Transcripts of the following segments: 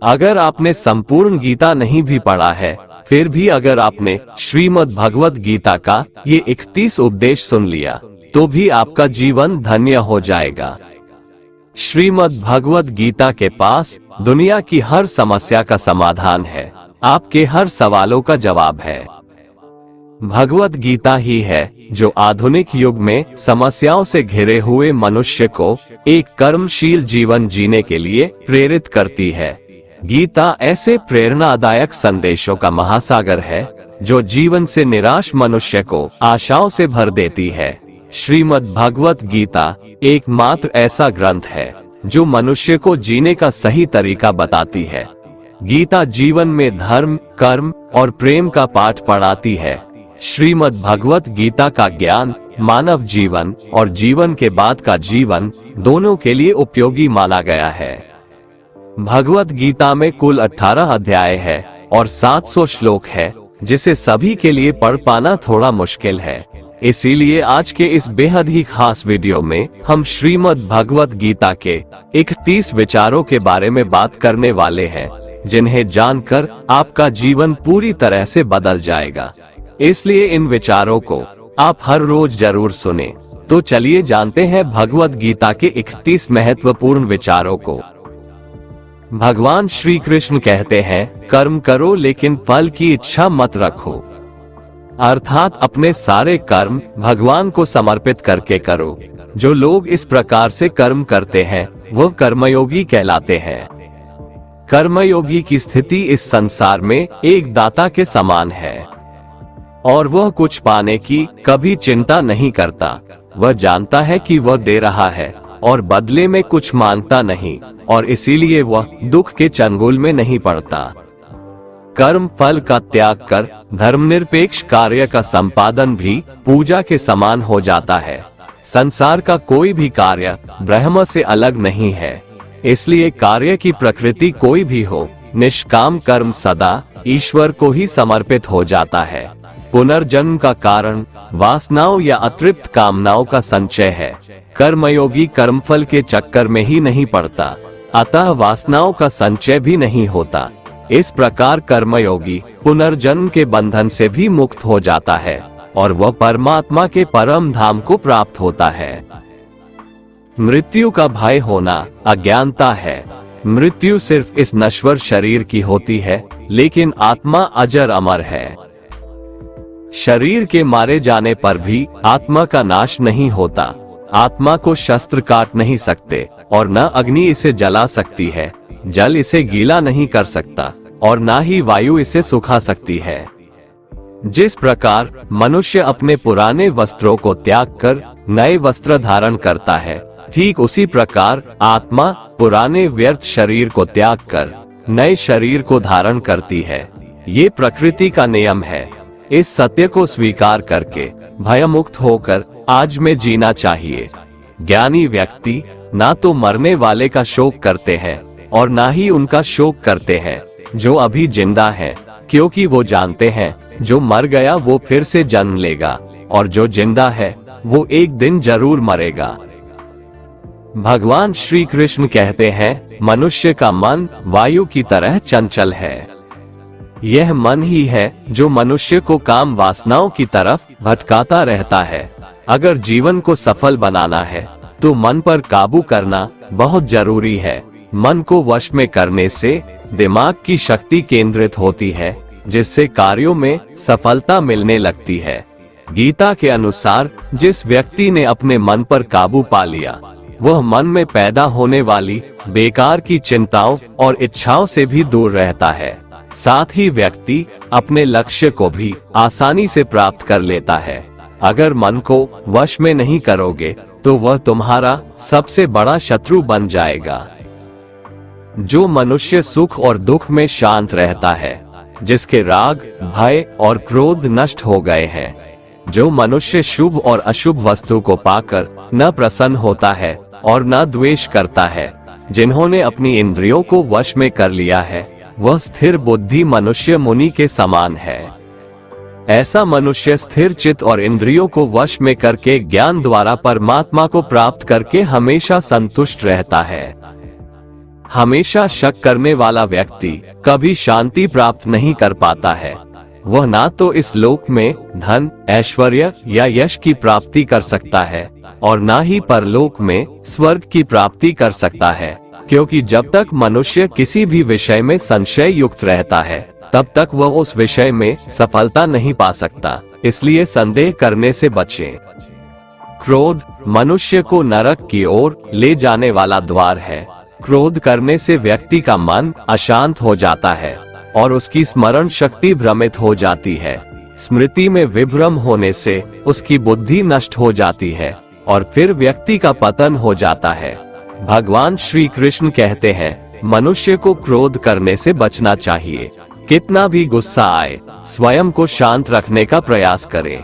अगर आपने संपूर्ण गीता नहीं भी पढ़ा है, फिर भी अगर आपने श्रीमद् भगवत गीता का ये 31 उपदेश सुन लिया, तो भी आपका जीवन धन्य हो जाएगा। श्रीमद् भगवत गीता के पास दुनिया की हर समस्या का समाधान है, आपके हर सवालों का जवाब है। भगवत गीता ही है जो आधुनिक युग में समस्याओं से घिरे हुए मनुष्य को एक कर्मशील जीवन जीने के लिए प्रेरित करती है। गीता ऐसे प्रेरणादायक संदेशों का महासागर है जो जीवन से निराश मनुष्य को आशाओं से भर देती है। श्रीमद् भगवत गीता एकमात्र ऐसा ग्रंथ है जो मनुष्य को जीने का सही तरीका बताती है। गीता जीवन में धर्म, कर्म और प्रेम का पाठ पढ़ाती है। श्रीमद् भगवत गीता का ज्ञान मानव जीवन और जीवन के बाद का जीवन दोनों के लिए उपयोगी माना गया है। भगवत गीता में कुल 18 अध्याय है और 700 श्लोक है, जिसे सभी के लिए पढ़ पाना थोड़ा मुश्किल है। इसीलिए आज के इस बेहद ही खास वीडियो में हम श्रीमद् भगवत गीता के 31 विचारों के बारे में बात करने वाले हैं, जिन्हें जानकर आपका जीवन पूरी तरह से बदल जाएगा। इसलिए इन विचारों को आप हर रोज जरूर सुने। तो चलिए जानते हैं भगवत गीता के 31 महत्वपूर्ण विचारों को। भगवान श्री कृष्ण कहते हैं, कर्म करो लेकिन फल की इच्छा मत रखो। अर्थात अपने सारे कर्म भगवान को समर्पित करके करो। जो लोग इस प्रकार से कर्म करते हैं वह कर्मयोगी कहलाते हैं। कर्मयोगी की स्थिति इस संसार में एक दाता के समान है और वह कुछ पाने की कभी चिंता नहीं करता। वह जानता है कि वह दे रहा है और बदले में कुछ मांगता नहीं, और इसीलिए वह दुख के चंगुल में नहीं पड़ता। कर्म फल का त्याग कर धर्मनिरपेक्ष कार्य का संपादन भी पूजा के समान हो जाता है। संसार का कोई भी कार्य ब्रह्म से अलग नहीं है, इसलिए कार्य की प्रकृति कोई भी हो, निष्काम कर्म सदा ईश्वर को ही समर्पित हो जाता है। पुनर्जन्म का कारण वासनाओं या अतृप्त कामनाओं का संचय है। कर्मयोगी कर्मफल के चक्कर में ही नहीं पड़ता, अतः वासनाओं का संचय भी नहीं होता। इस प्रकार कर्मयोगी पुनर्जन्म के बंधन से भी मुक्त हो जाता है और वह परमात्मा के परम धाम को प्राप्त होता है। मृत्यु का भय होना अज्ञानता है। मृत्यु सिर्फ इस नश्वर शरीर की होती है, लेकिन आत्मा अजर अमर है। शरीर के मारे जाने पर भी आत्मा का नाश नहीं होता। आत्मा को शस्त्र काट नहीं सकते और न अग्नि इसे जला सकती है, जल इसे गीला नहीं कर सकता और न ही वायु इसे सुखा सकती है। जिस प्रकार मनुष्य अपने पुराने वस्त्रों को त्याग कर नए वस्त्र धारण करता है, ठीक उसी प्रकार आत्मा पुराने व्यर्थ शरीर को त्याग कर नए शरीर को धारण करती है। ये प्रकृति का नियम है। इस सत्य को स्वीकार करके भयमुक्त होकर आज में जीना चाहिए। ज्ञानी व्यक्ति ना तो मरने वाले का शोक करते हैं और ना ही उनका शोक करते हैं जो अभी जिंदा है, क्योंकि वो जानते हैं जो मर गया वो फिर से जन्म लेगा और जो जिंदा है वो एक दिन जरूर मरेगा। भगवान श्री कृष्ण कहते हैं, मनुष्य का मन वायु की तरह चंचल है। यह मन ही है जो मनुष्य को काम वासनाओं की तरफ भटकाता रहता है। अगर जीवन को सफल बनाना है तो मन पर काबू करना बहुत जरूरी है। मन को वश में करने से दिमाग की शक्ति केंद्रित होती है, जिससे कार्यों में सफलता मिलने लगती है। गीता के अनुसार जिस व्यक्ति ने अपने मन पर काबू पा लिया, वह मन में पैदा होने वाली बेकार की चिंताओं और इच्छाओं से भी दूर रहता है। साथ ही व्यक्ति अपने लक्ष्य को भी आसानी से प्राप्त कर लेता है। अगर मन को वश में नहीं करोगे तो वह तुम्हारा सबसे बड़ा शत्रु बन जाएगा। जो मनुष्य सुख और दुख में शांत रहता है, जिसके राग, भय और क्रोध नष्ट हो गए हैं, जो मनुष्य शुभ और अशुभ वस्तु को पाकर न प्रसन्न होता है और न द्वेष करता है, जिन्होंने अपनी इंद्रियों को वश में कर लिया है, वह स्थिर बुद्धि मनुष्य मुनि के समान है। ऐसा मनुष्य स्थिर चित्त और इंद्रियों को वश में करके ज्ञान द्वारा परमात्मा को प्राप्त करके हमेशा संतुष्ट रहता है। हमेशा शक करने वाला व्यक्ति कभी शांति प्राप्त नहीं कर पाता है। वह ना तो इस लोक में धन, ऐश्वर्य या यश की प्राप्ति कर सकता है और ना ही परलोक में स्वर्ग की प्राप्ति कर सकता है, क्योंकि जब तक मनुष्य किसी भी विषय में संशय युक्त रहता है तब तक वह उस विषय में सफलता नहीं पा सकता। इसलिए संदेह करने से बचें। क्रोध मनुष्य को नरक की ओर ले जाने वाला द्वार है। क्रोध करने से व्यक्ति का मन अशांत हो जाता है और उसकी स्मरण शक्ति भ्रमित हो जाती है। स्मृति में विभ्रम होने से उसकी बुद्धि नष्ट हो जाती है और फिर व्यक्ति का पतन हो जाता है। भगवान श्री कृष्ण कहते हैं, मनुष्य को क्रोध करने से बचना चाहिए। कितना भी गुस्सा आए, स्वयं को शांत रखने का प्रयास करें।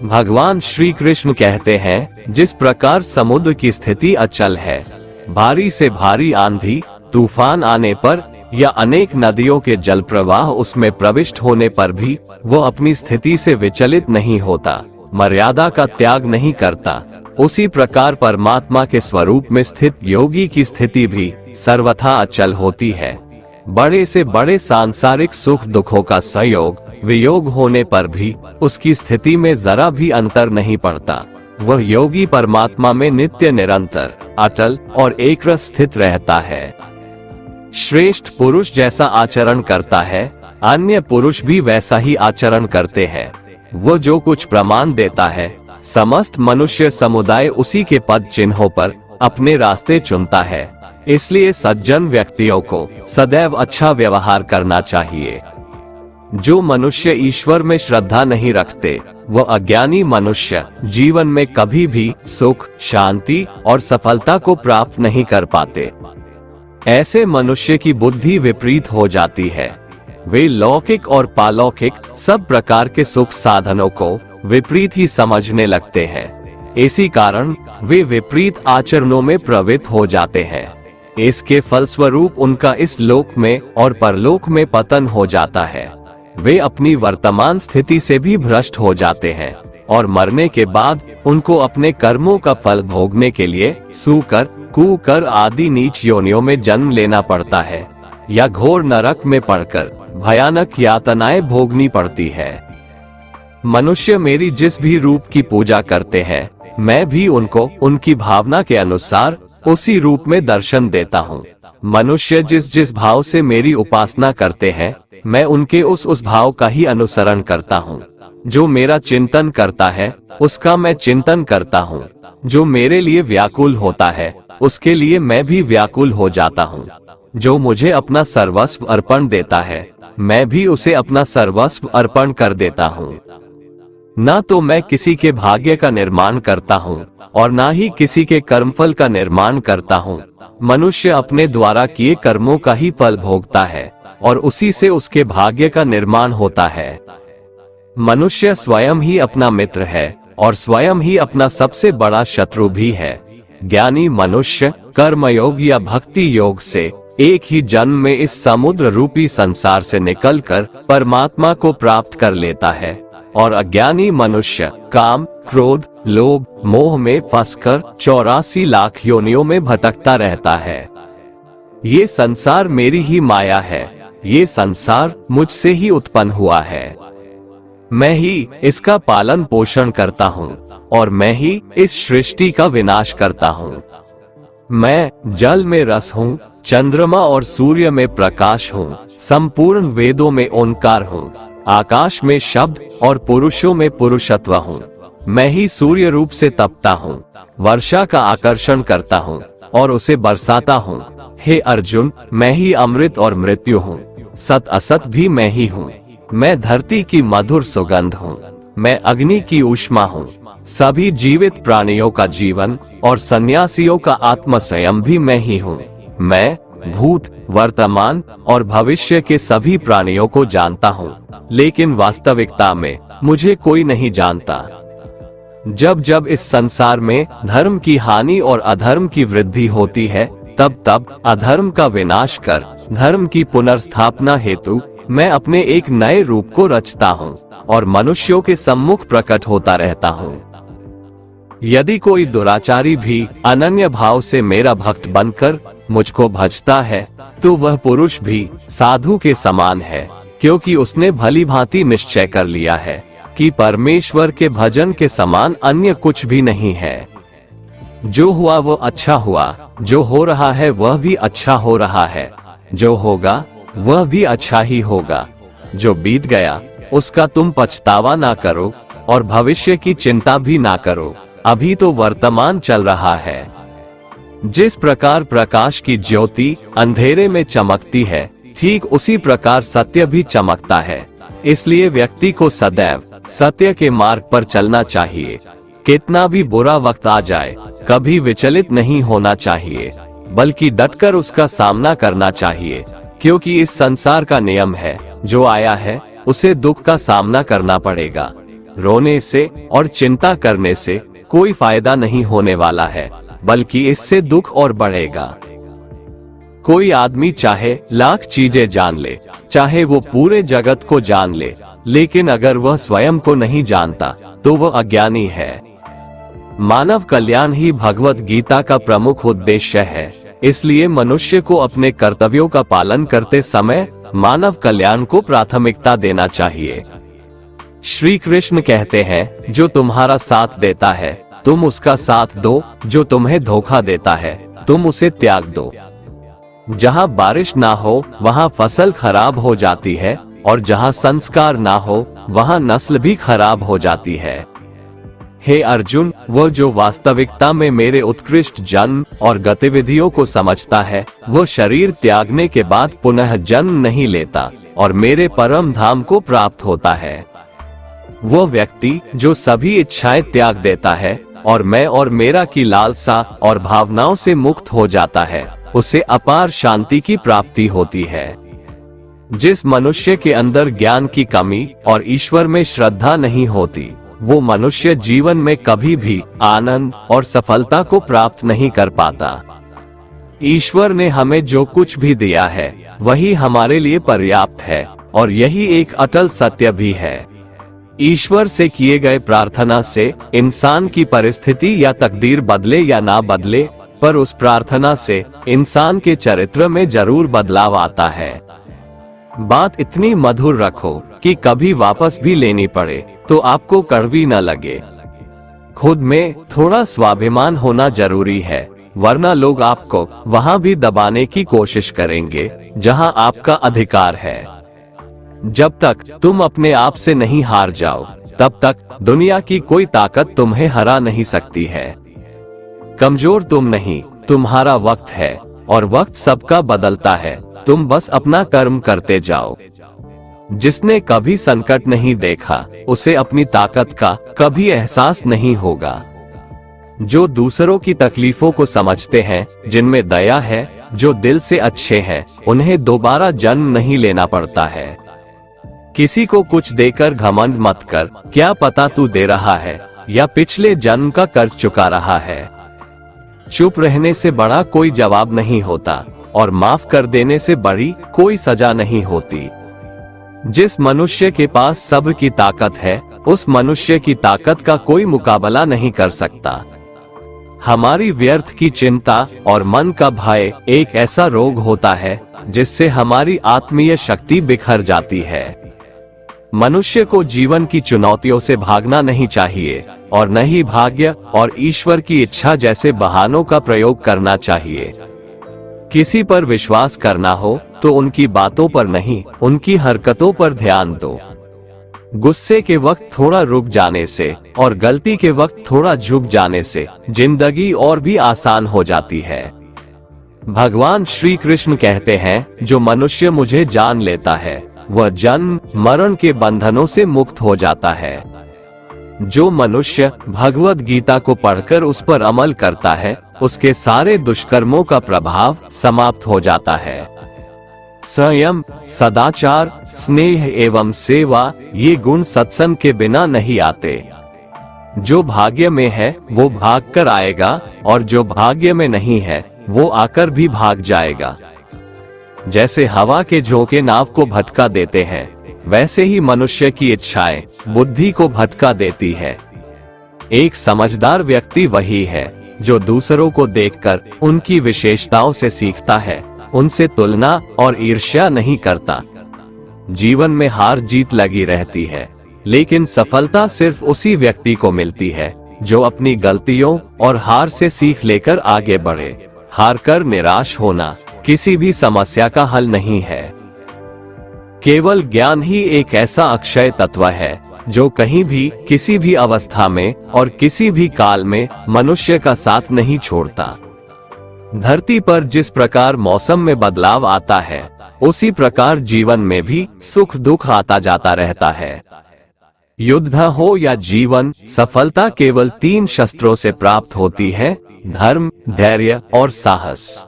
भगवान श्री कृष्ण कहते हैं, जिस प्रकार समुद्र की स्थिति अचल है, भारी से भारी आंधी तूफान आने पर या अनेक नदियों के जल प्रवाह उसमें प्रविष्ट होने पर भी वो अपनी स्थिति से विचलित नहीं होता, मर्यादा का त्याग नहीं करता, उसी प्रकार परमात्मा के स्वरूप में स्थित योगी की स्थिति भी सर्वथा अचल होती है। बड़े से बड़े सांसारिक सुख दुखों का संयोग वियोग होने पर भी उसकी स्थिति में जरा भी अंतर नहीं पड़ता। वह योगी परमात्मा में नित्य निरंतर अटल और एकरस स्थित रहता है। श्रेष्ठ पुरुष जैसा आचरण करता है, अन्य पुरुष भी वैसा ही आचरण करते हैं। वो जो कुछ प्रमाण देता है, समस्त मनुष्य समुदाय उसी के पद चिन्हों पर अपने रास्ते चुनता है। इसलिए सज्जन व्यक्तियों को सदैव अच्छा व्यवहार करना चाहिए। जो मनुष्य ईश्वर में श्रद्धा नहीं रखते, वह अज्ञानी मनुष्य जीवन में कभी भी सुख, शांति और सफलता को प्राप्त नहीं कर पाते। ऐसे मनुष्य की बुद्धि विपरीत हो जाती है। वे लौकिक और पालौकिक सब प्रकार के सुख साधनों को विपरीत ही समझने लगते हैं। इसी कारण वे विपरीत आचरणों में प्रवृत्त हो जाते हैं। इसके फलस्वरूप उनका इस लोक में और परलोक में पतन हो जाता है। वे अपनी वर्तमान स्थिति से भी भ्रष्ट हो जाते हैं और मरने के बाद उनको अपने कर्मों का फल भोगने के लिए सूकर, कुकर आदि नीच योनियों में जन्म लेना पड़ता है या घोर नरक में पड़कर भयानक यातनाएं भोगनी पड़ती है। मनुष्य मेरी जिस भी रूप की पूजा करते हैं, मैं भी उनको उनकी भावना के अनुसार उसी रूप में दर्शन देता हूँ। मनुष्य जिस जिस भाव से मेरी उपासना करते हैं, मैं उनके उस भाव का ही अनुसरण करता हूँ। जो मेरा चिंतन करता है, उसका मैं चिंतन करता हूँ। जो मेरे लिए व्याकुल होता है, उसके लिए मैं भी व्याकुल हो जाता हूँ। जो मुझे अपना सर्वस्व अर्पण देता है, मैं भी उसे अपना सर्वस्व अर्पण कर देता हूँ। न तो मैं किसी के भाग्य का निर्माण करता हूँ और न ही किसी के कर्मफल का निर्माण करता हूँ। मनुष्य अपने द्वारा किए कर्मों का ही फल भोगता है और उसी से उसके भाग्य का निर्माण होता है। मनुष्य स्वयं ही अपना मित्र है और स्वयं ही अपना सबसे बड़ा शत्रु भी है। ज्ञानी मनुष्य कर्मयोग या भक्ति योग से एक ही जन्म में इस समुद्र रूपी संसार से निकलकर परमात्मा को प्राप्त कर लेता है और अज्ञानी मनुष्य काम, क्रोध, लोभ, मोह में फंसकर 84 लाख योनियों में भटकता रहता है। ये संसार मेरी ही माया है। ये संसार मुझसे ही उत्पन्न हुआ है। मैं ही इसका पालन पोषण करता हूँ और मैं ही इस सृष्टि का विनाश करता हूँ। मैं जल में रस हूँ, चंद्रमा और सूर्य में प्रकाश हूँ, संपूर्ण वेदों में ओंकार हूँ, आकाश में शब्द और पुरुषों में पुरुषत्व हूँ। मैं ही सूर्य रूप से तपता हूँ, वर्षा का आकर्षण करता हूँ और उसे बरसाता हूँ। हे अर्जुन, मैं ही अमृत और मृत्यु हूँ, सत असत भी मैं ही हूँ। मैं धरती की मधुर सुगंध हूँ, मैं अग्नि की ऊष्मा हूँ, सभी जीवित प्राणियों का जीवन और सन्यासियों का आत्म संयम भी मैं ही हूँ। मैं भूत, वर्तमान और भविष्य के सभी प्राणियों को जानता हूँ, लेकिन वास्तविकता में मुझे कोई नहीं जानता। जब जब इस संसार में धर्म की हानि और अधर्म की वृद्धि होती है, तब तब अधर्म का विनाश कर धर्म की पुनर्स्थापना हेतु मैं अपने एक नए रूप को रचता हूँ और मनुष्यों के सम्मुख प्रकट होता रहता हूँ। यदि कोई दुराचारी भी अनन्य भाव से मेरा भक्त बनकर मुझको भजता है, तो वह पुरुष भी साधु के समान है, क्योंकि उसने भली भांति निश्चय कर लिया है कि परमेश्वर के भजन के समान अन्य कुछ भी नहीं है। जो हुआ वो अच्छा हुआ, जो हो रहा है वह भी अच्छा हो रहा है, जो होगा वह भी अच्छा ही होगा। जो बीत गया उसका तुम पछतावा ना करो और भविष्य की चिंता भी ना करो, अभी तो वर्तमान चल रहा है। जिस प्रकार प्रकाश की ज्योति अंधेरे में चमकती है, ठीक उसी प्रकार सत्य भी चमकता है। इसलिए व्यक्ति को सदैव सत्य के मार्ग पर चलना चाहिए। कितना भी बुरा वक्त आ जाए, कभी विचलित नहीं होना चाहिए, बल्कि डटकर उसका सामना करना चाहिए, क्योंकि इस संसार का नियम है, जो आया है उसे दुख का सामना करना पड़ेगा। रोने से और चिंता करने से कोई फायदा नहीं होने वाला है, बल्कि इससे दुख और बढ़ेगा। कोई आदमी चाहे लाख चीजें जान ले, चाहे वो पूरे जगत को जान ले, लेकिन अगर वह स्वयं को नहीं जानता तो वह अज्ञानी है। मानव कल्याण ही भगवत गीता का प्रमुख उद्देश्य है। इसलिए मनुष्य को अपने कर्तव्यों का पालन करते समय मानव कल्याण को प्राथमिकता देना चाहिए। श्री कृष्ण कहते हैं, जो तुम्हारा साथ देता है तुम उसका साथ दो, जो तुम्हें धोखा देता है तुम उसे त्याग दो। जहाँ बारिश ना हो वहाँ फसल खराब हो जाती है, और जहाँ संस्कार ना हो वहाँ नस्ल भी खराब हो जाती है। हे अर्जुन, वह जो वास्तविकता में मेरे उत्कृष्ट जन्म और गतिविधियों को समझता है, वह शरीर त्यागने के बाद पुनः जन्म नहीं लेता और मेरे परम धाम को प्राप्त होता है। वह व्यक्ति जो सभी इच्छाएं त्याग देता है और मैं और मेरा की लालसा और भावनाओं से मुक्त हो जाता है, उसे अपार शांति की प्राप्ति होती है। जिस मनुष्य के अंदर ज्ञान की कमी और ईश्वर में श्रद्धा नहीं होती, वो मनुष्य जीवन में कभी भी आनंद और सफलता को प्राप्त नहीं कर पाता। ईश्वर ने हमें जो कुछ भी दिया है वही हमारे लिए पर्याप्त है, और यही एक अटल सत्य भी है। ईश्वर से किए गए प्रार्थना से इंसान की परिस्थिति या तकदीर बदले या ना बदले, पर उस प्रार्थना से इंसान के चरित्र में जरूर बदलाव आता है। बात इतनी मधुर रखो कि कभी वापस भी लेनी पड़े तो आपको कड़वी न लगे। खुद में थोड़ा स्वाभिमान होना जरूरी है, वरना लोग आपको वहां भी दबाने की कोशिश करेंगे जहां आपका अधिकार है। जब तक तुम अपने आप से नहीं हार जाओ, तब तक दुनिया की कोई ताकत तुम्हें हरा नहीं सकती है। कमजोर तुम नहीं, तुम्हारा वक्त है, और वक्त सबका बदलता है। तुम बस अपना कर्म करते जाओ। जिसने कभी संकट नहीं देखा, उसे अपनी ताकत का कभी एहसास नहीं होगा। जो दूसरों की तकलीफों को समझते हैं, जिनमें दया है, जो दिल से अच्छे हैं, उन्हें दोबारा जन्म नहीं लेना पड़ता है। किसी को कुछ देकर घमंड मत कर, क्या पता तू दे रहा है या पिछले जन्म का कर्ज चुका रहा है। चुप रहने से बड़ा कोई जवाब नहीं होता, और माफ कर देने से बड़ी कोई सजा नहीं होती। जिस मनुष्य के पास सब्र की ताकत है, उस मनुष्य की ताकत का कोई मुकाबला नहीं कर सकता। हमारी व्यर्थ की चिंता और मन का भय एक ऐसा रोग होता है जिससे हमारी आत्मीय शक्ति बिखर जाती है। मनुष्य को जीवन की चुनौतियों से भागना नहीं चाहिए, और न ही भाग्य और ईश्वर की इच्छा जैसे बहानों का प्रयोग करना चाहिए। किसी पर विश्वास करना हो तो उनकी बातों पर नहीं, उनकी हरकतों पर ध्यान दो। गुस्से के वक्त थोड़ा रुक जाने से और गलती के वक्त थोड़ा झुक जाने से जिंदगी और भी आसान हो जाती है। भगवान श्री कृष्ण कहते हैं, जो मनुष्य मुझे जान लेता है वह जन्म मरण के बंधनों से मुक्त हो जाता है। जो मनुष्य भगवत गीता को पढ़कर उस पर अमल करता है, उसके सारे दुष्कर्मों का प्रभाव समाप्त हो जाता है। संयम, सदाचार, स्नेह एवं सेवा, ये गुण सत्संग के बिना नहीं आते। जो भाग्य में है वो भाग कर आएगा, और जो भाग्य में नहीं है वो आकर भी भाग जाएगा। जैसे हवा के झोंके नाव को भटका देते हैं, वैसे ही मनुष्य की इच्छाएं बुद्धि को भटका देती है। एक समझदार व्यक्ति वही है जो दूसरों को देखकर उनकी विशेषताओं से सीखता है, उनसे तुलना और ईर्ष्या नहीं करता। जीवन में हार जीत लगी रहती है, लेकिन सफलता सिर्फ उसी व्यक्ति को मिलती है जो अपनी गलतियों और हार से सीख लेकर आगे बढ़े। हार कर निराश होना किसी भी समस्या का हल नहीं है। केवल ज्ञान ही एक ऐसा अक्षय तत्व है जो कहीं भी, किसी भी अवस्था में और किसी भी काल में मनुष्य का साथ नहीं छोड़ता। धरती पर जिस प्रकार मौसम में बदलाव आता है, उसी प्रकार जीवन में भी सुख दुख आता जाता रहता है। युद्ध हो या जीवन, सफलता केवल 3 शस्त्रों से प्राप्त होती है: धर्म, धैर्य और साहस।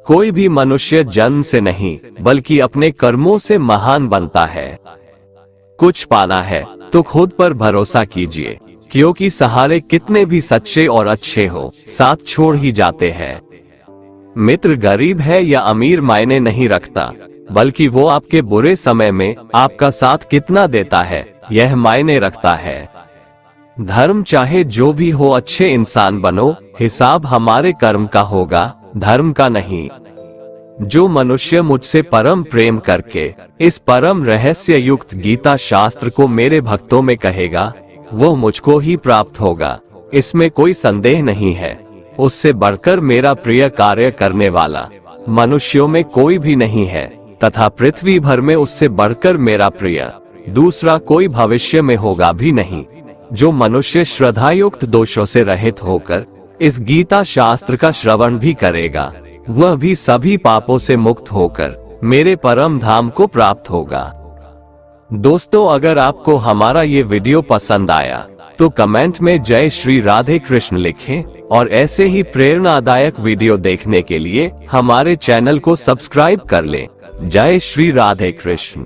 कोई भी मनुष्य जन्म से नहीं, बल्कि अपने कर्मों से महान बनता है। कुछ पाना है तो खुद पर भरोसा कीजिए, क्योंकि सहारे कितने भी सच्चे और अच्छे हो, साथ छोड़ ही जाते हैं। मित्र गरीब है या अमीर मायने नहीं रखता, बल्कि वो आपके बुरे समय में आपका साथ कितना देता है, यह मायने रखता है। धर्म चाहे जो भी हो, अच्छे इंसान बनो, हिसाब हमारे कर्म का होगा, धर्म का नहीं। जो मनुष्य मुझसे परम प्रेम करके इस परम रहस्य युक्त गीता शास्त्र को मेरे भक्तों में कहेगा, वो मुझको ही प्राप्त होगा, इसमें कोई संदेह नहीं है। उससे बढ़कर मेरा प्रिय कार्य करने वाला मनुष्यों में कोई भी नहीं है, तथा पृथ्वी भर में उससे बढ़कर मेरा प्रिय दूसरा कोई भविष्य में होगा भी नहीं। जो मनुष्य श्रद्धायुक्त दोषों से रहित होकर इस गीता शास्त्र का श्रवण भी करेगा, वह भी सभी पापों से मुक्त होकर मेरे परम धाम को प्राप्त होगा। दोस्तों, अगर आपको हमारा ये वीडियो पसंद आया तो कमेंट में जय श्री राधे कृष्ण लिखें, और ऐसे ही प्रेरणादायक वीडियो देखने के लिए हमारे चैनल को सब्सक्राइब कर लें। जय श्री राधे कृष्ण।